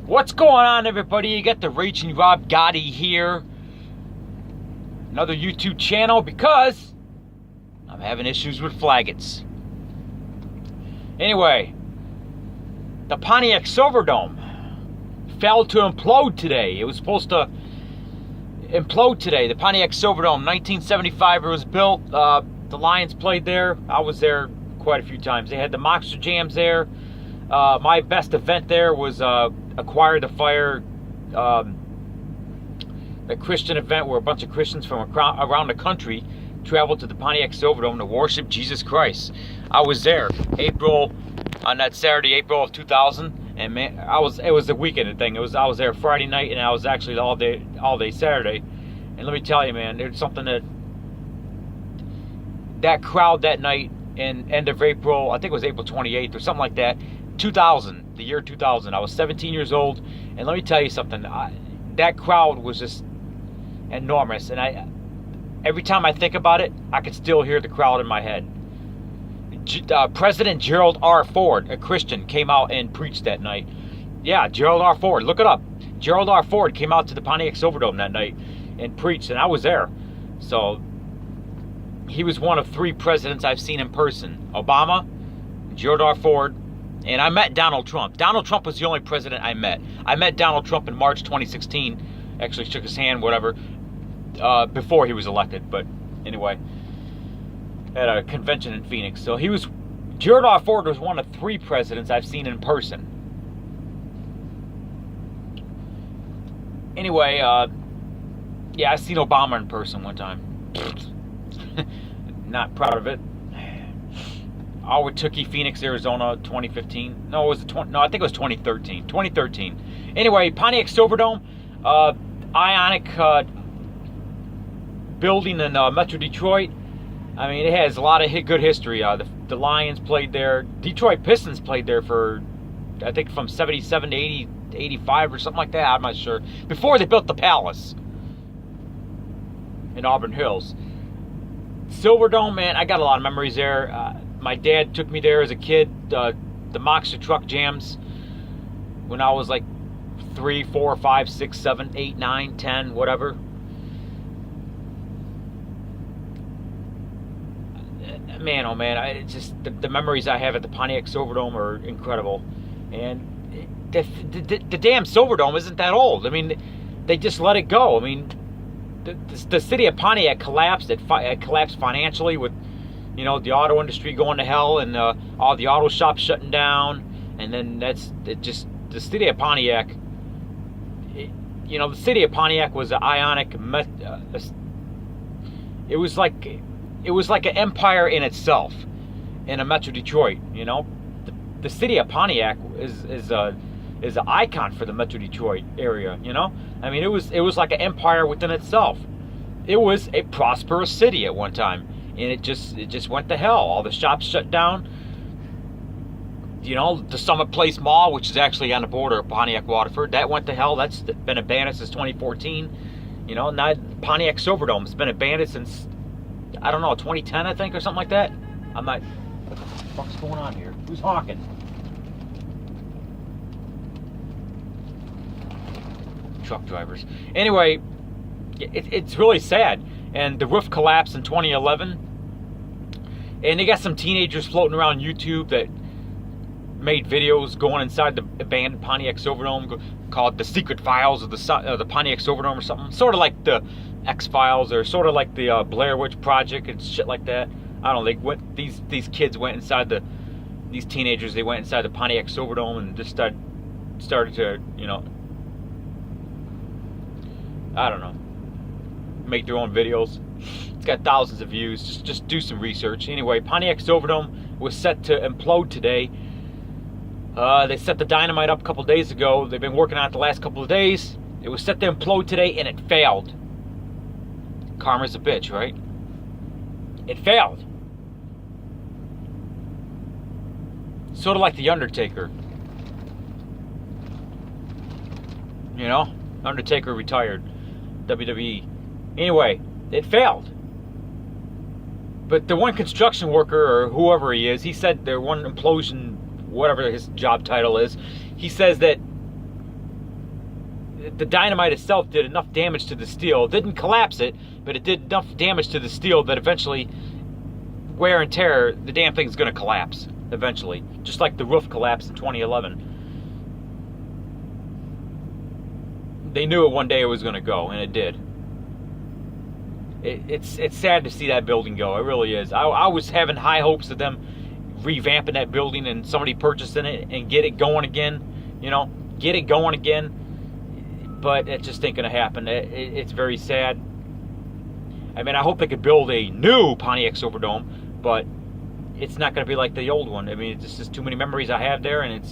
What's going on, everybody? You got the Raging Rob Gotti here. Another YouTube channel because I'm having issues with flaggots. Anyway, the Pontiac Silverdome failed to implode today. It was supposed to implode today. The Pontiac Silverdome, 1975, it was built. The Lions played there. I was there quite a few times. They had the Monster Jams there. My best event there was Acquire the Fire, the Christian event where a bunch of Christians from around the country traveled to the Pontiac Silverdome to worship Jesus Christ. I was there on that Saturday, April of 2000, and man, it was a weekend thing. I was there Friday night, and I was actually all day Saturday. And let me tell you, man, there's something that crowd that night in end of April, I think it was April 28th or something like that, 2000, the year 2000. I was 17 years old, and let me tell you something. That crowd was just enormous, and every time I think about it, I can still hear the crowd in my head. President Gerald R. Ford, a Christian, came out and preached that night. Yeah, Gerald R. Ford, look it up. Gerald R. Ford came out to the Pontiac Silverdome that night and preached, and I was there. So he was one of 3 presidents I've seen in person: Obama, Gerald R. Ford, and I met Donald Trump. Donald Trump was the only president I met. I met Donald Trump in March 2016. Actually shook his hand, whatever, before he was elected. But anyway, at a convention in Phoenix. So Gerald R. Ford was one of 3 presidents I've seen in person. Anyway, yeah, I've seen Obama in person one time. Not proud of it. Ahwatukee, Phoenix, Arizona, 2015. No, I think it was 2013. 2013. Anyway, Pontiac Silverdome, Ionic building in Metro Detroit. I mean, it has a lot of good history. The Lions played there. Detroit Pistons played there for, I think, from 77 to 85 or something like that. I'm not sure. Before they built the Palace in Auburn Hills. Silverdome, man, I got a lot of memories there. My dad took me there as a kid. The Monster Truck Jams when I was like 3, 4, 5, 6, 7, 8, 9, 10, whatever. Man, oh man, it's just the memories I have at the Pontiac Silverdome are incredible. And the damn Silverdome isn't that old. I mean, they just let it go. I mean, the city of Pontiac collapsed. It collapsed financially with, the auto industry going to hell and all the auto shops shutting down. And then the city of Pontiac. The city of Pontiac was an Ionic. It was like an empire in itself in a Metro Detroit. The city of Pontiac is an icon for the Metro Detroit area. I mean, it was like an empire within itself. It was a prosperous city at one time, and it just went to hell. All the shops shut down. The Summit Place Mall, which is actually on the border of Pontiac Waterford, that went to hell. That's been abandoned since 2014. Now Pontiac Silverdome has been abandoned since, I don't know, 2010, I think, or something like that. I'm not. What the fuck's going on here? Who's honking? Truck drivers. Anyway, it's really sad. And the roof collapsed in 2011. And they got some teenagers floating around YouTube that made videos going inside the abandoned Pontiac Silverdome called The Secret Files of the Pontiac Silverdome or something. Sort of like the X-Files, or sort of like the Blair Witch Project and shit like that. I don't know. These kids went inside these teenagers. They went inside the Pontiac Silverdome and just started to I don't know, make their own videos. It's got thousands of views. Just do some research. Anyway, Pontiac Silverdome was set to implode today. They set the dynamite up a couple days ago. They've been working on it the last couple of days. It was set to implode today, and it failed. Karma's a bitch, right? It failed. Sort of like The Undertaker. Undertaker retired. WWE. Anyway, it failed. But the one construction worker, or whoever he is, he said there one implosion, whatever his job title is, he says that the dynamite itself did enough damage to the steel. It didn't collapse it, but it did enough damage to the steel that eventually, wear and tear, the damn thing's going to collapse eventually. Just like the roof collapsed in 2011. They knew it one day it was going to go, and it did. It's sad to see that building go. It really is. I was having high hopes of them revamping that building and somebody purchasing it and get it going again. You know, get it going again. But it just ain't going to happen. It's very sad. I mean, I hope they could build a new Pontiac Silverdome, but it's not going to be like the old one. I mean, it's just too many memories I have there, and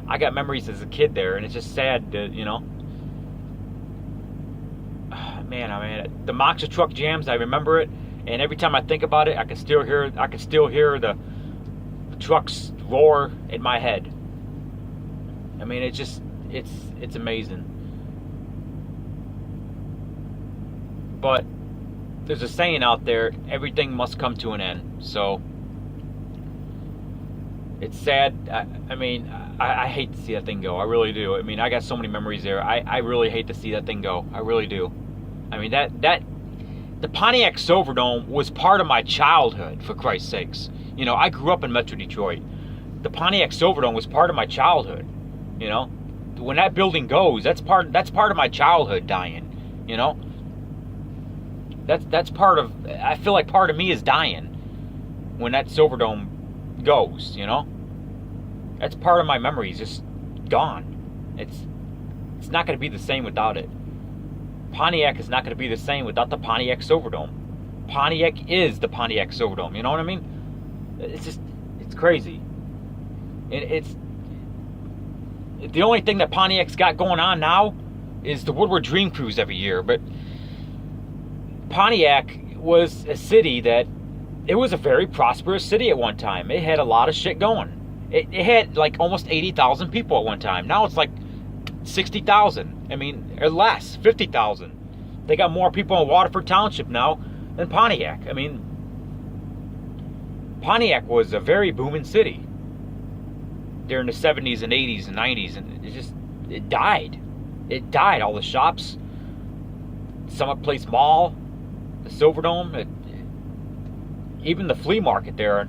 I got memories as a kid there, and it's just sad to, you know. Man, I mean, the monster truck jams, I remember it, and every time I think about it, I can still hear the trucks roar in my head. I mean, it's amazing. But there's a saying out there, everything must come to an end. So it's sad. I mean, I hate to see that thing go. I really do. I mean, I got so many memories there. I really hate to see that thing go. I really do. I mean, the Pontiac Silverdome was part of my childhood, for Christ's sakes. You know, I grew up in Metro Detroit. The Pontiac Silverdome was part of my childhood. You know, when that building goes, that's part of my childhood dying. You know, that's part of. I feel like part of me is dying when that Silverdome goes. You know, that's part of my memories just gone. It's not going to be the same without it. Pontiac is not going to be the same without the Pontiac Silverdome. Pontiac is the Pontiac Silverdome. You know what I mean? It's crazy. It's the only thing that Pontiac's got going on now is the Woodward Dream Cruise every year. But Pontiac was a city that, it was a very prosperous city at one time. It had a lot of shit going. It had like almost 80,000 people at one time. Now it's like 60,000. I mean, or less, 50,000. They got more people in Waterford Township now than Pontiac. I mean, Pontiac was a very booming city during the 70s and 80s and 90s, and it died. It died. All the shops, Summit Place Mall, the Silverdome, even the flea market there.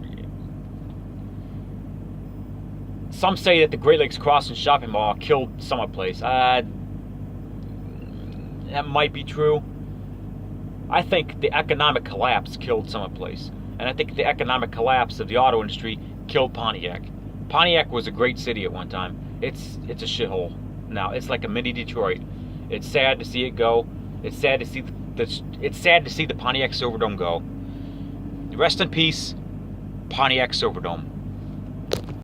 Some say that the Great Lakes Crossing Shopping Mall killed Summit Place. That might be true. I think the economic collapse killed Summit Place. And I think the economic collapse of the auto industry killed Pontiac. Pontiac was a great city at one time. It's a shithole now. It's like a mini Detroit. It's sad to see it go. It's sad to see the Pontiac Silverdome go. Rest in peace, Pontiac Silverdome.